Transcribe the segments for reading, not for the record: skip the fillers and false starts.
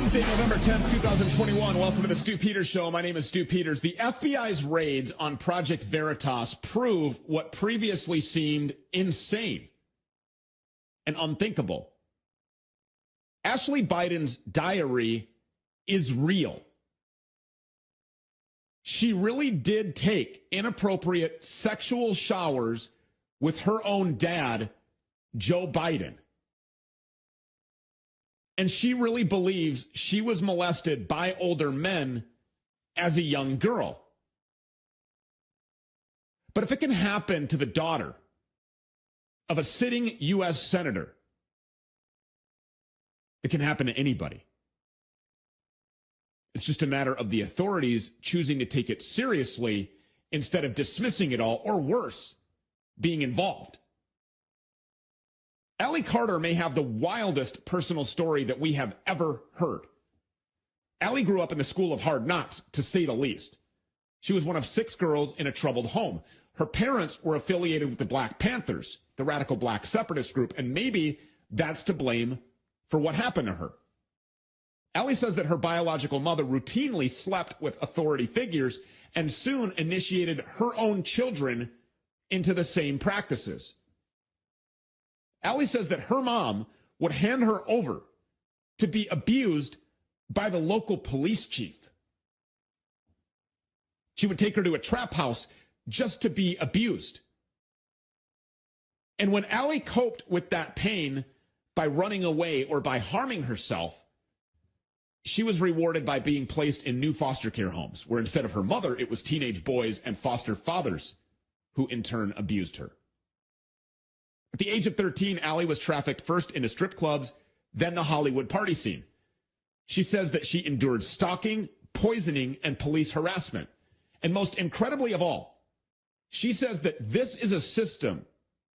Wednesday, November 10th, 2021. Welcome to the Stu Peters Show. My name is Stu Peters. The FBI's raids on Project Veritas prove what previously seemed insane and unthinkable. Ashley Biden's diary is real. She really did take inappropriate sexual showers with her own dad, Joe Biden. And she really believes she was molested by older men as a young girl. But if it can happen to the daughter of a sitting U.S. senator, it can happen to anybody. It's just a matter of the authorities choosing to take it seriously instead of dismissing it all, or worse, being involved. Allie Carter may have the wildest personal story that we have ever heard. Allie grew up in the school of hard knocks, to say the least. She was one of 6 girls in a troubled home. Her parents were affiliated with the Black Panthers, the radical black separatist group, and maybe that's to blame for what happened to her. Allie says that her biological mother routinely slept with authority figures and soon initiated her own children into the same practices. Allie says that her mom would hand her over to be abused by the local police chief. She would take her to a trap house just to be abused. And when Allie coped with that pain by running away or by harming herself, she was rewarded by being placed in new foster care homes, where instead of her mother, it was teenage boys and foster fathers who in turn abused her. At the age of 13, Allie was trafficked first into strip clubs, then the Hollywood party scene. She says that she endured stalking, poisoning, and police harassment. And most incredibly of all, she says that this is a system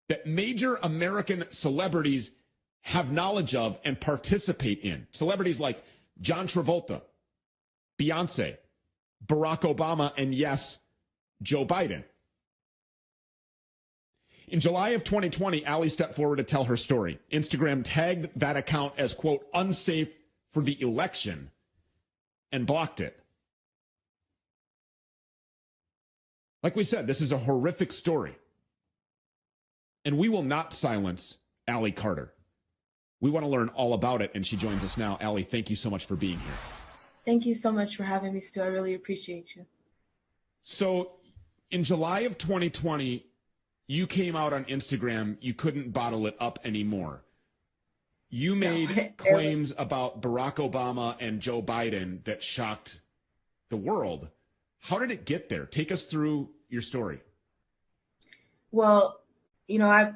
that major American celebrities have knowledge of and participate in. Celebrities like John Travolta, Beyonce, Barack Obama, and yes, Joe Biden. In July of 2020, Allie stepped forward to tell her story. Instagram tagged that account as, quote, unsafe for the election and blocked it. Like we said, this is a horrific story. And we will not silence Allie Carter. We want to learn all about it, and she joins us now. Allie, thank you so much for being here. Thank you so much for having me, Stu. I really appreciate you. So in July of 2020, you came out on Instagram. You couldn't bottle it up anymore. You made claims about Barack Obama and Joe Biden that shocked the world. How did it get there? Take us through your story. Well, you know,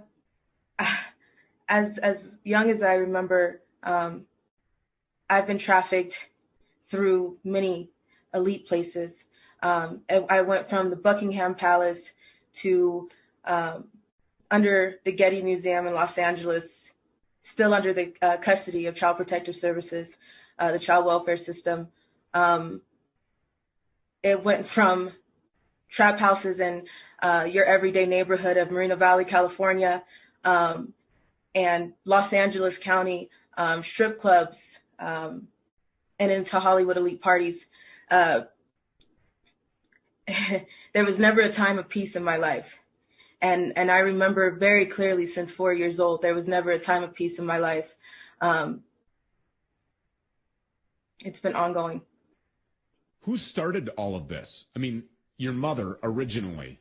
as young as I remember, I've been trafficked through many elite places. I went from the Buckingham Palace to under the Getty Museum in Los Angeles, still under the custody of Child Protective Services, the child welfare system. It went from trap houses in your everyday neighborhood of Moreno Valley, California, and Los Angeles County strip clubs, and into Hollywood elite parties. There was never a time of peace in my life. And I remember very clearly since 4 years old, there was never a time of peace in my life. It's been ongoing. Who started all of this? I mean, your mother originally.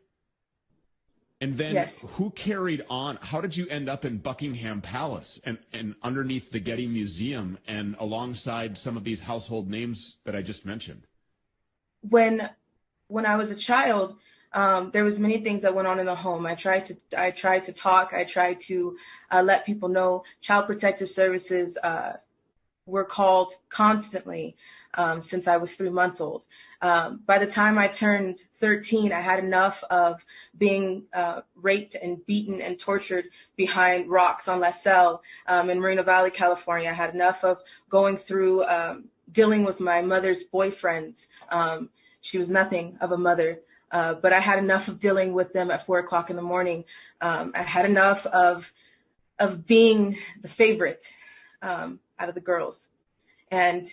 And then Yes. Who carried on? How did you end up in Buckingham Palace and underneath the Getty Museum and alongside some of these household names that I just mentioned? When I was a child, there was many things that went on in the home. I tried to talk. I tried to let people know. Child Protective Services were called constantly since I was 3 months old. By the time I turned 13, I had enough of being raped and beaten and tortured behind rocks on La Salle in Moreno Valley, California. I had enough of going through dealing with my mother's boyfriends. She was nothing of a mother. But I had enough of dealing with them at 4 o'clock in the morning. I had enough of being the favorite out of the girls. And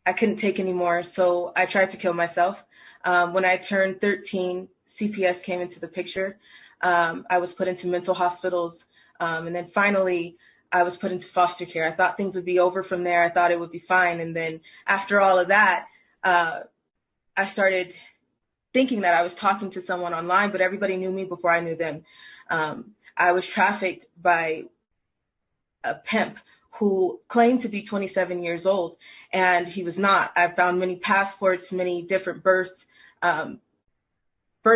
I couldn't take anymore, so I tried to kill myself. When I turned 13, CPS came into the picture. I was put into mental hospitals, and then finally I was put into foster care. I thought things would be over from there. I thought it would be fine. And then after all of that, I started thinking that I was talking to someone online, but everybody knew me before I knew them. I was trafficked by a pimp who claimed to be 27 years old, and he was not. I found many passports, many different birth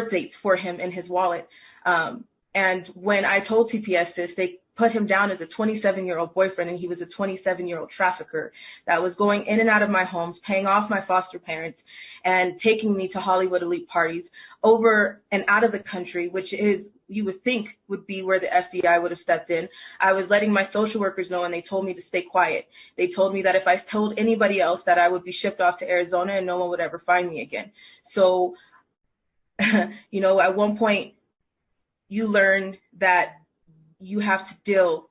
dates for him in his wallet. And when I told CPS this, they put him down as a 27-year-old boyfriend, and he was a 27-year-old trafficker that was going in and out of my homes, paying off my foster parents, and taking me to Hollywood elite parties over and out of the country, which is, you would think, would be where the FBI would have stepped in. I was letting my social workers know, and they told me to stay quiet. They told me that if I told anybody else, that I would be shipped off to Arizona and no one would ever find me again. So, at one point, you learn that you have to deal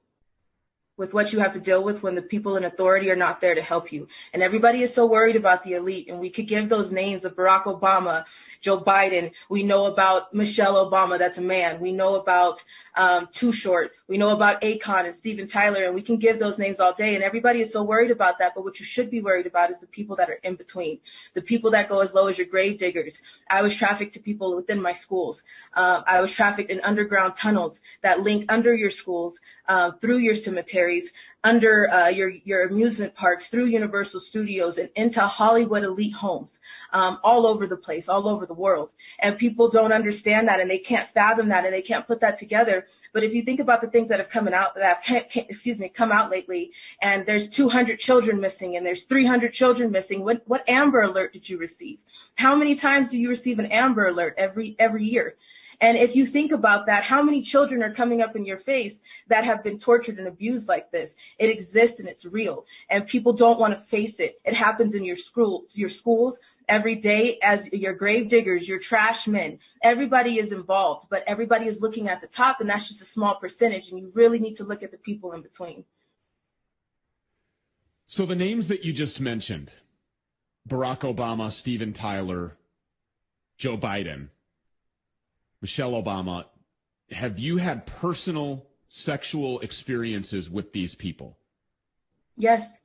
with what you have to deal with when the people in authority are not there to help you. And everybody is so worried about the elite, and we could give those names of Barack Obama, Joe Biden. We know about Michelle Obama, that's a man. We know about Too Short. We know about Akon and Steven Tyler, and we can give those names all day. And everybody is so worried about that. But what you should be worried about is the people that are in between, the people that go as low as your grave diggers. I was trafficked to people within my schools. I was trafficked in underground tunnels that link under your schools, through your cemeteries, under your amusement parks, through Universal Studios, and into Hollywood elite homes, all over the place, all over the world. And people don't understand that, and they can't fathom that, and they can't put that together. But if you think about the things that have come out lately, and there's 200 children missing, and there's 300 children missing, what Amber Alert did you receive? How many times do you receive an Amber Alert every year? And if you think about that, how many children are coming up in your face that have been tortured and abused like this? It exists and it's real, and people don't want to face it. It happens in your schools every day, as your grave diggers, your trash men. Everybody is involved, but everybody is looking at the top, and that's just a small percentage, and you really need to look at the people in between. So the names that you just mentioned, Barack Obama, Steven Tyler, Joe Biden, Michelle Obama, have you had personal sexual experiences with these people? Yes.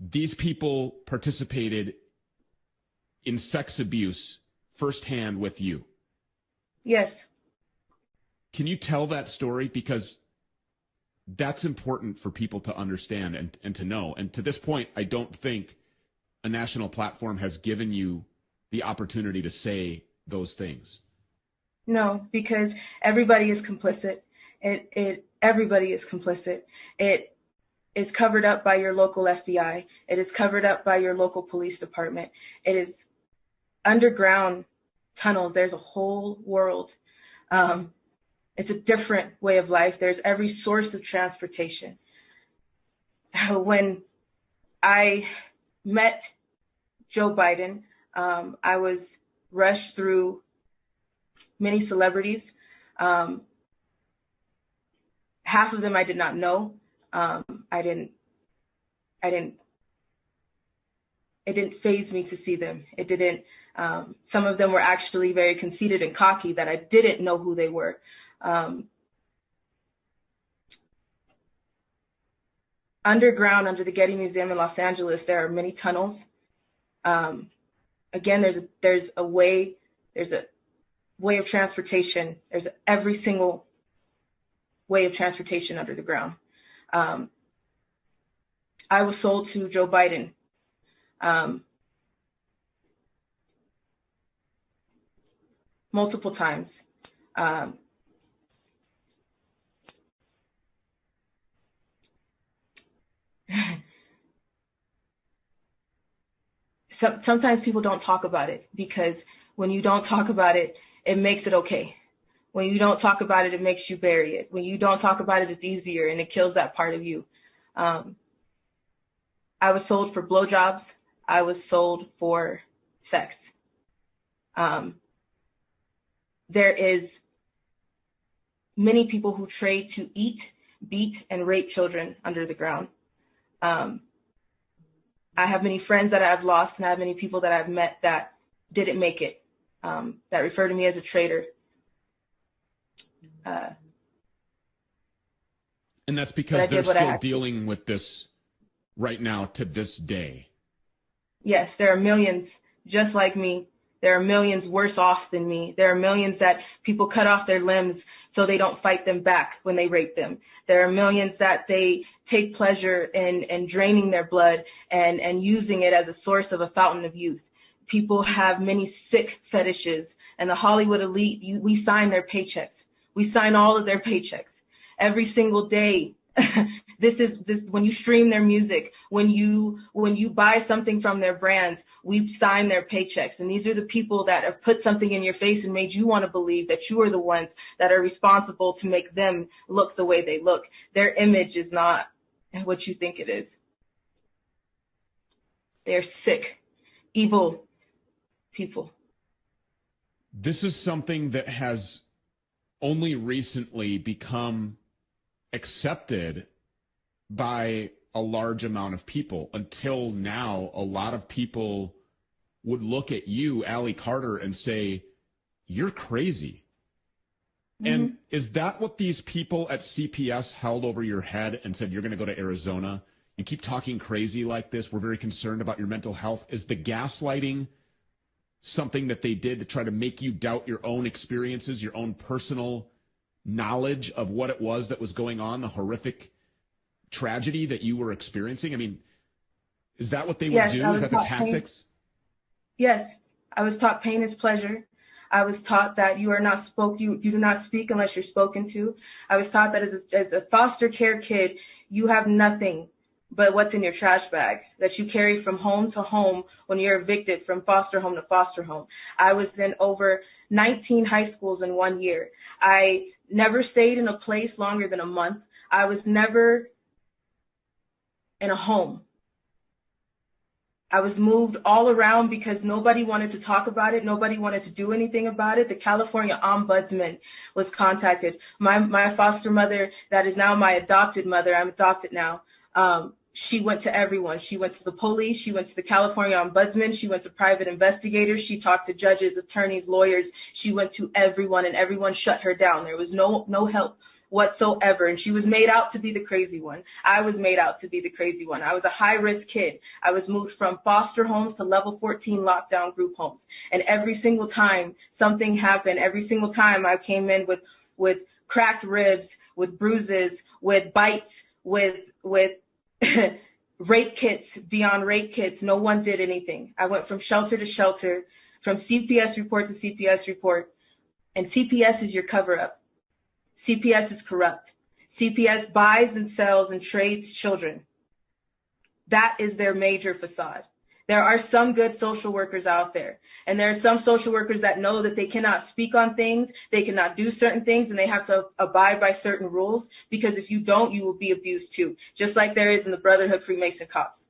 These people participated in sex abuse firsthand with you? Yes. Can you tell that story? Because that's important for people to understand and to know. And to this point, I don't think a national platform has given you the opportunity to say those things. No, because everybody is complicit. Everybody is complicit. It is covered up by your local FBI. It is covered up by your local police department. It is underground tunnels. There's a whole world. It's a different way of life. There's every source of transportation. When I met Joe Biden, I was rushed through many celebrities. Half of them I did not know. It didn't faze me to see them. It didn't. Some of them were actually very conceited and cocky that I didn't know who they were. Underground, under the Getty Museum in Los Angeles, there are many tunnels. Again, there's a way of transportation. There's every single way of transportation under the ground. I was sold to Joe Biden. Multiple times. Sometimes people don't talk about it, because when you don't talk about it, it makes it okay. When you don't talk about it, it makes you bury it. When you don't talk about it, it's easier, and it kills that part of you. I was sold for blowjobs. I was sold for sex. There is many people who trade to eat, beat, and rape children under the ground. I have many friends that I've lost, and I have many people that I've met that didn't make it, that refer to me as a traitor. And that's because they're still dealing with this right now to this day. Yes, there are millions just like me. There are millions worse off than me. There are millions that people cut off their limbs so they don't fight them back when they rape them. There are millions that they take pleasure in draining their blood and using it as a source of a fountain of youth. People have many sick fetishes, and the Hollywood elite, we sign their paychecks. We sign all of their paychecks every single day. This when you stream their music, when you buy something from their brands, we sign their paychecks. And these are the people that have put something in your face and made you want to believe that you are the ones that are responsible to make them look the way they look. Their image is not what you think it is. They're sick, evil people. This is something that has only recently become accepted by a large amount of people. Until now, a lot of people would look at you, Allie Carter, and say, you're crazy. Mm-hmm. And is that what these people at CPS held over your head and said, you're going to go to Arizona? You keep talking crazy like this. We're very concerned about your mental health. Is the gaslighting something that they did to try to make you doubt your own experiences, your own personal knowledge of what it was that was going on, the horrific tragedy that you were experiencing? I mean, is that what they would do? Is that the tactics? Yes. I was taught pain is pleasure. I was taught that you do not speak unless you're spoken to. I was taught that as a foster care kid, you have nothing but what's in your trash bag that you carry from home to home when you're evicted from foster home to foster home. I was in over 19 high schools in 1 year. I never stayed in a place longer than a month. I was never in a home. I was moved all around because nobody wanted to talk about it. Nobody wanted to do anything about it. The California Ombudsman was contacted. My foster mother, that is now my adopted mother, I'm adopted now, she went to everyone. She went to the police. She went to the California Ombudsman. She went to private investigators. She talked to judges, attorneys, lawyers. She went to everyone, and everyone shut her down. There was no help whatsoever. And she was made out to be the crazy one. I was made out to be the crazy one. I was a high-risk kid. I was moved from foster homes to level 14 lockdown group homes. And every single time something happened, every single time I came in with cracked ribs, with bruises, with bites, with rape kits, beyond rape kits. No one did anything. I went from shelter to shelter, from CPS report to CPS report. And CPS is your cover-up. CPS is corrupt. CPS buys and sells and trades children. That is their major facade. There are some good social workers out there, and there are some social workers that know that they cannot speak on things, they cannot do certain things, and they have to abide by certain rules, because if you don't, you will be abused too, just like there is in the Brotherhood Freemason Cops.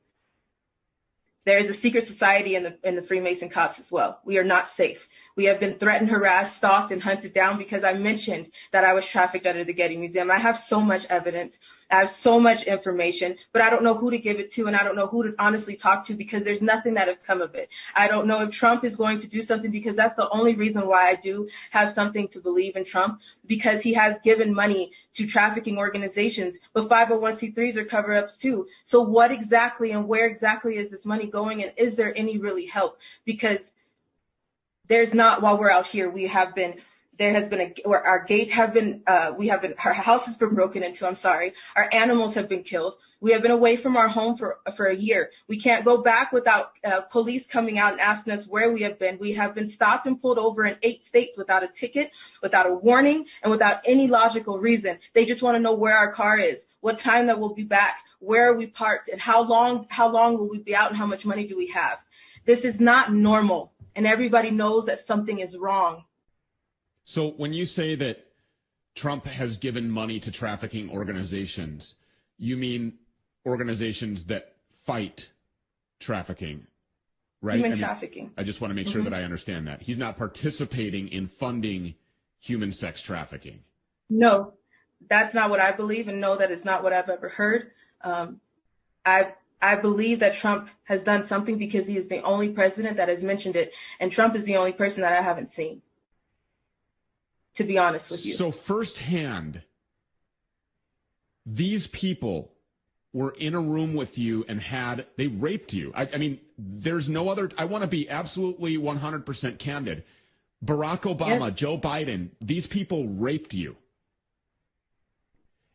There is a secret society in the Freemason Cops as well. We are not safe. We have been threatened, harassed, stalked, and hunted down because I mentioned that I was trafficked under the Getty Museum. I have so much evidence. I have so much information, but I don't know who to give it to, and I don't know who to honestly talk to, because there's nothing that have come of it. I don't know if Trump is going to do something, because that's the only reason why I do have something to believe in Trump, because he has given money to trafficking organizations, but 501c3s are cover-ups too. So what exactly and where exactly is this money going, and is there any really help? Because there's not, while we're out here, our house has been broken into, our animals have been killed. We have been away from our home for a year. We can't go back without police coming out and asking us where we have been. We have been stopped and pulled over in 8 states without a ticket, without a warning, and without any logical reason. They just want to know where our car is, what time that we'll be back, where are we parked, and how long will we be out, and how much money do we have. This is not normal, and everybody knows that something is wrong. So when you say that Trump has given money to trafficking organizations, you mean organizations that fight trafficking, right? Human trafficking. I just want to make sure that I understand that. He's not participating in funding human sex trafficking. No, that's not what I believe, and no, that is not what I've ever heard. I believe that Trump has done something because he is the only president that has mentioned it. And Trump is the only person that I haven't seen, to be honest with you. So firsthand, these people were in a room with you and they raped you. I mean, there's no other, I want to be absolutely 100% candid. Barack Obama, yes. Joe Biden, these people raped you.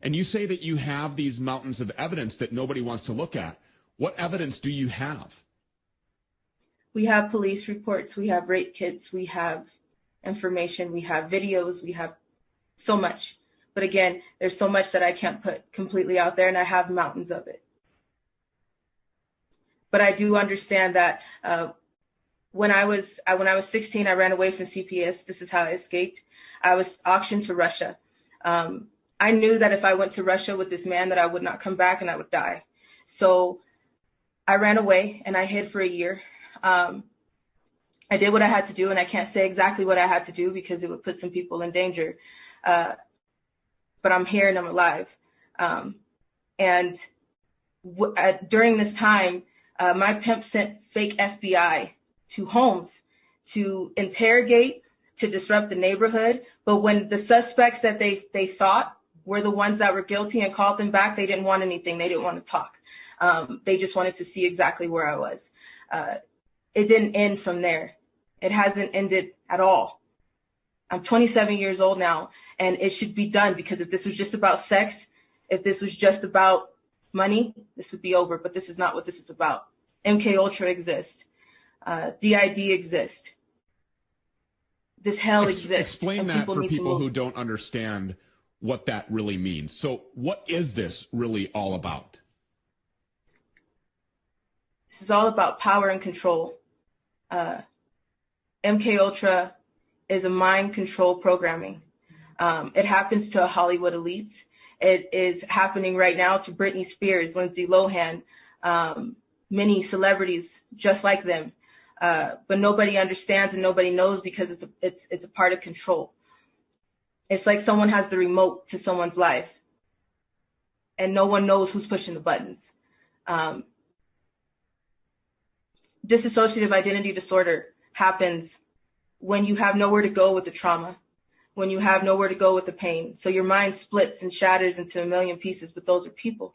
And you say that you have these mountains of evidence that nobody wants to look at. What evidence do you have? We have police reports, we have rape kits, we have information, we have videos, we have so much. But again, there's so much that I can't put completely out there, and I have mountains of it. But I do understand that when I was 16, I ran away from CPS. This is how I escaped. I was auctioned to Russia. I knew that if I went to Russia with this man that I would not come back and I would die. So I ran away and I hid for a year. I did what I had to do, and I can't say exactly what I had to do because it would put some people in danger. But I'm here and I'm alive. During this time, my pimp sent fake FBI to homes to interrogate, to disrupt the neighborhood. But when the suspects that they thought were the ones that were guilty and called them back, they didn't want anything. They didn't want to talk. They just wanted to see exactly where I was. It didn't end from there. It hasn't ended at all. I'm 27 years old now, and it should be done, because if this was just about sex, if this was just about money, this would be over. But this is not what this is about. MK Ultra exists. DID exists. This hell exists. Explain that for people who don't understand what that really means. So what is this really all about? This is all about power and control. MK Ultra is a mind control programming. It happens to Hollywood elites. It is happening right now to Britney Spears, Lindsay Lohan, many celebrities just like them. But nobody understands and nobody knows because it's a part of control. It's like someone has the remote to someone's life and no one knows who's pushing the buttons. Dissociative identity disorder happens when you have nowhere to go with the trauma, when you have nowhere to go with the pain. So your mind splits and shatters into a million pieces, but those are people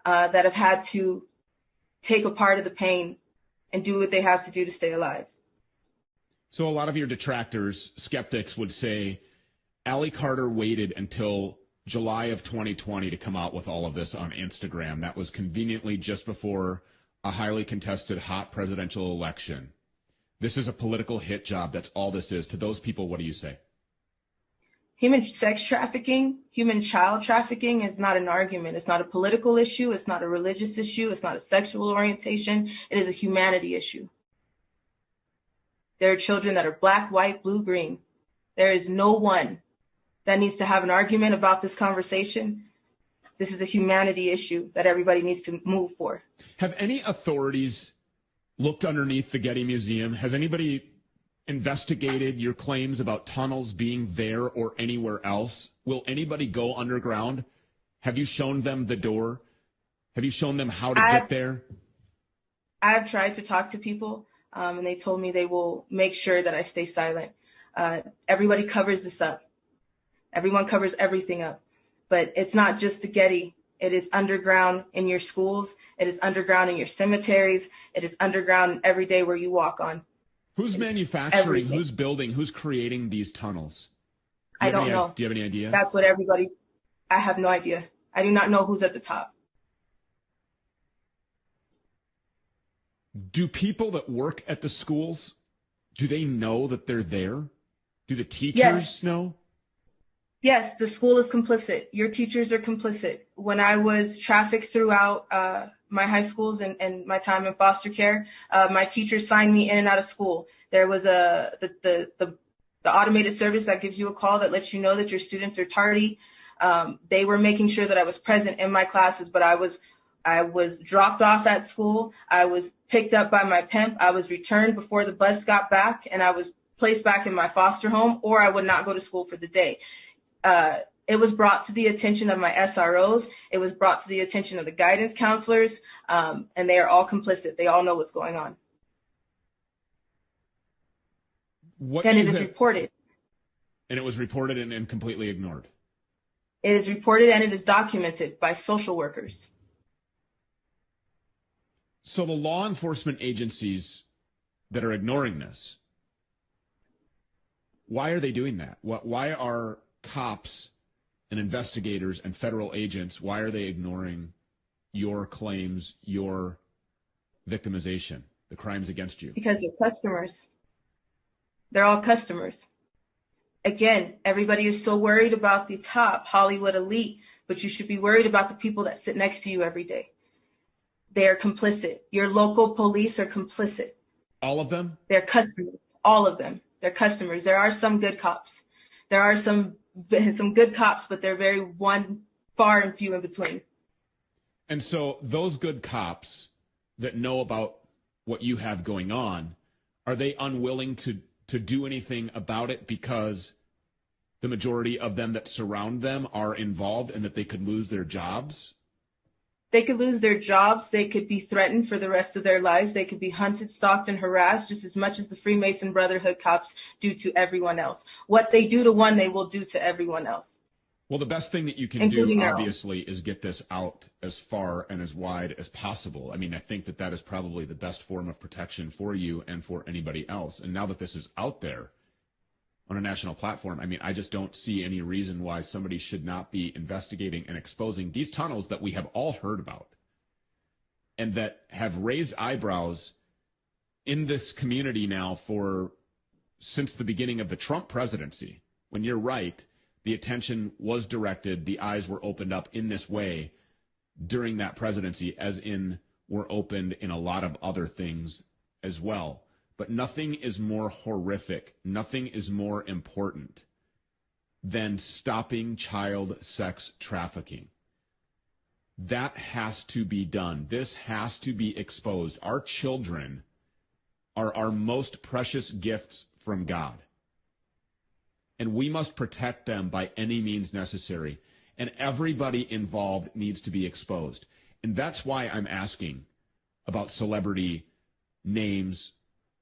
that have had to take a part of the pain and do what they have to do to stay alive. So a lot of your detractors, skeptics, would say Allie Carter waited until July of 2020 to come out with all of this on Instagram. That was conveniently just before a highly contested hot presidential election. This is a political hit job. That's all this is. To those people, what do you say? Human sex trafficking, human child trafficking is not an argument. It's not a political issue. It's not a religious issue. It's not a sexual orientation. It is a humanity issue. There are children that are black, white, blue, green. There is no one that needs to have an argument about this conversation. This is a humanity issue that everybody needs to move for. Have any authorities looked underneath the Getty Museum? Has anybody investigated your claims about tunnels being there or anywhere else? Will anybody go underground? Have you shown them the door? Have you shown them how to get there? I've tried to talk to people, and they told me they will make sure that I stay silent. Everybody covers this up. Everyone covers everything up. But it's not just the Getty. It is underground in your schools. It is underground in your cemeteries. It is underground every day where you walk on. Who's manufacturing, everything. Who's building, who's creating these tunnels? I don't know. Do you have any idea? That's what I have no idea. I do not know who's at the top. Do people that work at the schools, do they know that they're there? Do the teachers know? Yes, the school is complicit. Your teachers are complicit. When I was trafficked throughout my high schools and my time in foster care, my teachers signed me in and out of school. There was the automated service that gives you a call that lets you know that your students are tardy. They were making sure that I was present in my classes, but I was dropped off at school. I was picked up by my pimp. I was returned before the bus got back, and I was placed back in my foster home, or I would not go to school for the day. It was brought to the attention of my SROs. It was brought to the attention of the guidance counselors, and they are all complicit. They all know what's going on. And it is reported. And it was reported and completely ignored. It is reported and it is documented by social workers. So the law enforcement agencies that are ignoring this, why are they doing that? Why are cops and investigators and federal agents, why are they ignoring your claims, your victimization, the crimes against you? Because they're customers. They're all customers. Again, everybody is so worried about the top Hollywood elite, but you should be worried about the people that sit next to you every day. They are complicit. Your local police are complicit. All of them? They're customers. All of them. They're customers. There are some good cops. There are some good cops, but they're very far and few in between. And so those good cops that know about what you have going on, are they unwilling to do anything about it because the majority of them that surround them are involved and that they could lose their jobs? They could lose their jobs. They could be threatened for the rest of their lives. They could be hunted, stalked, and harassed just as much as the Freemason Brotherhood cops do to everyone else. What they do to one, they will do to everyone else. Well, the best thing that you can do, obviously, is get this out as far and as wide as possible. I mean, I think that is probably the best form of protection for you and for anybody else. And now that this is out there on a national platform, I mean, I just don't see any reason why somebody should not be investigating and exposing these tunnels that we have all heard about and that have raised eyebrows in this community now since the beginning of the Trump presidency. When you're right, the attention was directed, the eyes were opened up in this way during that presidency, as in were opened in a lot of other things as well. But nothing is more horrific, nothing is more important than stopping child sex trafficking. That has to be done. This has to be exposed. Our children are our most precious gifts from God. And we must protect them by any means necessary. And everybody involved needs to be exposed. And that's why I'm asking about celebrity names,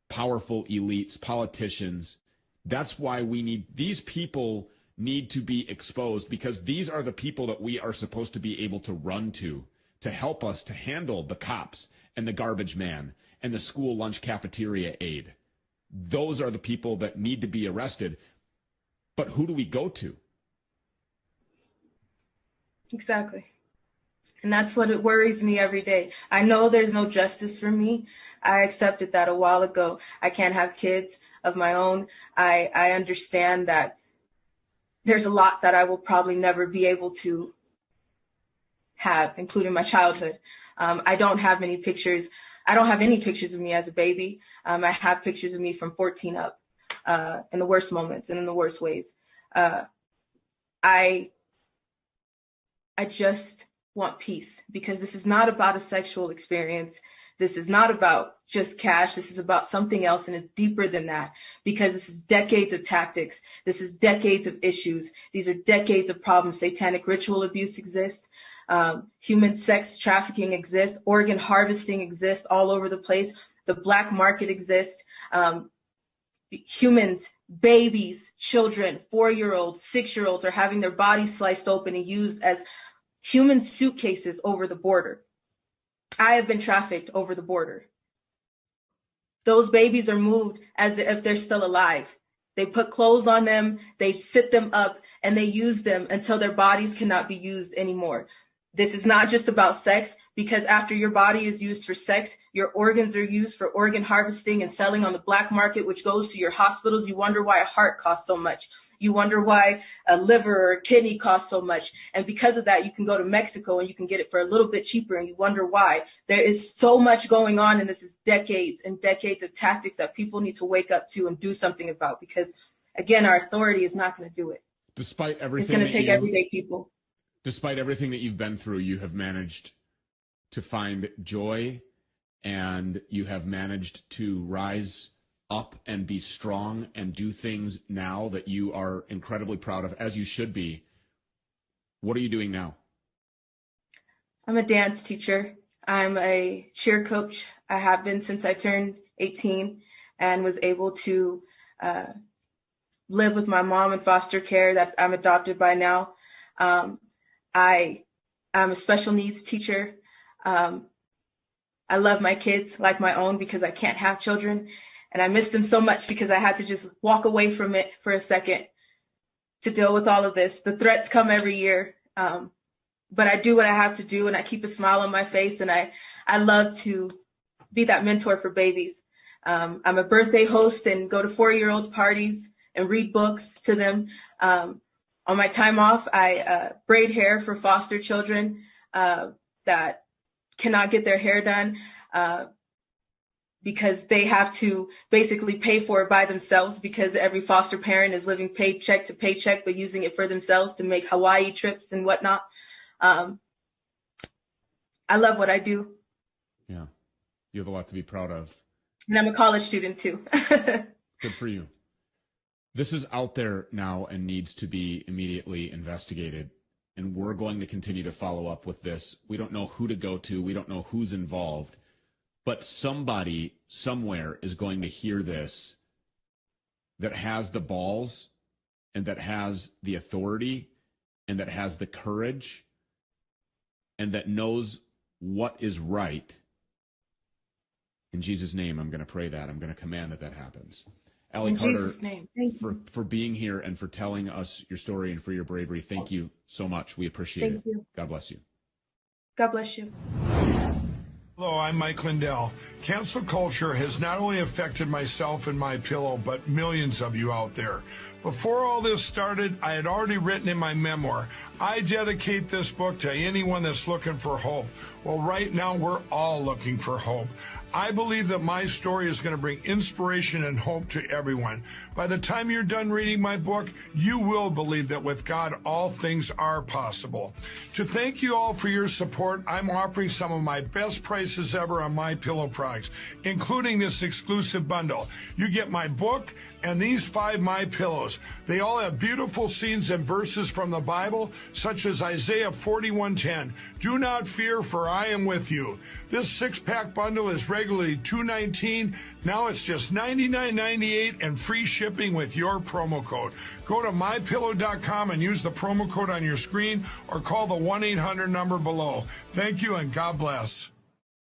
powerful elites, politicians. That's why these people need to be exposed, because these are the people that we are supposed to be able to run to help us to handle the cops and the garbage man and the school lunch cafeteria aide. Those are the people that need to be arrested. But who do we go to? Exactly. And that's what it worries me every day. I know there's no justice for me. I accepted that a while ago. I can't have kids of my own. I understand that there's a lot that I will probably never be able to have, including my childhood. I don't have many pictures. I don't have any pictures of me as a baby. I have pictures of me from 14 up, in the worst moments and in the worst ways. I just want peace, because this is not about a sexual experience. This is not about just cash. This is about something else, and it's deeper than that, because this is decades of tactics. This is decades of issues. These are decades of problems. Satanic ritual abuse exists. Human sex trafficking exists. Organ harvesting exists all over the place. The black market exists. Humans, babies, children, 4-year-olds, 6-year-olds are having their bodies sliced open and used as human suitcases over the border. I have been trafficked over the border. Those babies are moved as if they're still alive. They put clothes on them, they sit them up, and they use them until their bodies cannot be used anymore. This is not just about sex, because after your body is used for sex, your organs are used for organ harvesting and selling on the black market, which goes to your hospitals. You wonder why a heart costs so much. You wonder why a liver or a kidney costs so much. And because of that, you can go to Mexico and you can get it for a little bit cheaper, and you wonder why. There is so much going on, and this is decades and decades of tactics that people need to wake up to and do something about, because, again, our authority is not going to do it. Despite everything, it's going to take everyday people. Despite everything that you've been through, you have managed to find joy, and you have managed to rise up and be strong and do things now that you are incredibly proud of, as you should be, What are you doing now? I'm a dance teacher. I'm a cheer coach. I have been since I turned 18 and was able to live with my mom in foster care. I'm adopted by now. I'm a special needs teacher. I love my kids like my own because I can't have children. And I miss them so much because I had to just walk away from it for a second to deal with all of this. The threats come every year. But I do what I have to do, and I keep a smile on my face, and I love to be that mentor for babies. I'm a birthday host and go to 4-year-olds parties and read books to them. On my time off, I braid hair for foster children that cannot get their hair done because they have to basically pay for it by themselves because every foster parent is living paycheck to paycheck but using it for themselves to make Hawaii trips and whatnot. I love what I do. Yeah. You have a lot to be proud of. And I'm a college student too. Good for you. This is out there now and needs to be immediately investigated. And we're going to continue to follow up with this. We don't know who to go to. We don't know who's involved. But somebody somewhere is going to hear this that has the balls and that has the authority and that has the courage and that knows what is right. In Jesus' name, I'm going to pray that. I'm going to command that happens. Allie In Carter, Jesus' name. Thank you. for being here and for telling us your story and for your bravery. Thank you so much. We appreciate it. Thank you. God bless you. God bless you. Hello, I'm Mike Lindell. Cancel culture has not only affected myself and my pillow, but millions of you out there. Before all this started, I had already written in my memoir, I dedicate this book to anyone that's looking for hope. Well, right now, we're all looking for hope. I believe that my story is going to bring inspiration and hope to everyone. By the time you're done reading my book, you will believe that with God, all things are possible. To thank you all for your support, I'm offering some of my best prices ever on my pillow products, including this exclusive bundle. You get my book and these 5 My Pillows. They all have beautiful scenes and verses from the Bible, such as Isaiah 41:10. Do not fear, for I am with you. This 6-pack bundle is regularly $219. Now it's just $99.98 and free shipping with your promo code. Go to mypillow.com and use the promo code on your screen or call the 1-800 number below. Thank you and God bless.